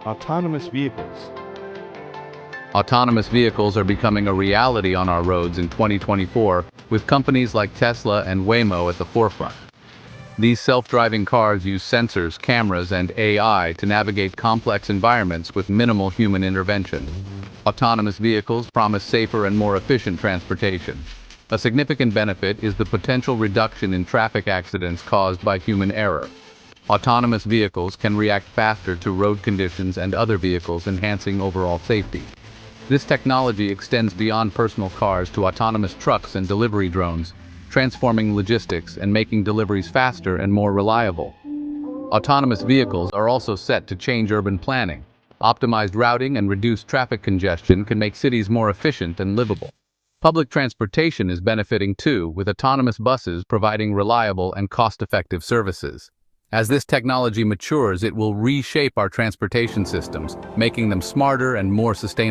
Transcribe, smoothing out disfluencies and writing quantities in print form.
Autonomous vehicles. Autonomous vehicles are becoming a reality on our roads in 2024, with companies like Tesla and Waymo at the forefront. These self-driving cars use sensors, cameras, and AI to navigate complex environments with minimal human intervention. Autonomous vehicles promise safer and more efficient transportation. A significant benefit is the potential reduction in traffic accidents caused by human error. Autonomous vehicles can react faster to road conditions and other vehicles, enhancing overall safety. This technology extends beyond personal cars to autonomous trucks and delivery drones, transforming logistics and making deliveries faster and more reliable. Autonomous vehicles are also set to change urban planning. Optimized routing and reduced traffic congestion can make cities more efficient and livable. Public transportation is benefiting too, with autonomous buses providing reliable and cost-effective services. As this technology matures, it will reshape our transportation systems, making them smarter and more sustainable.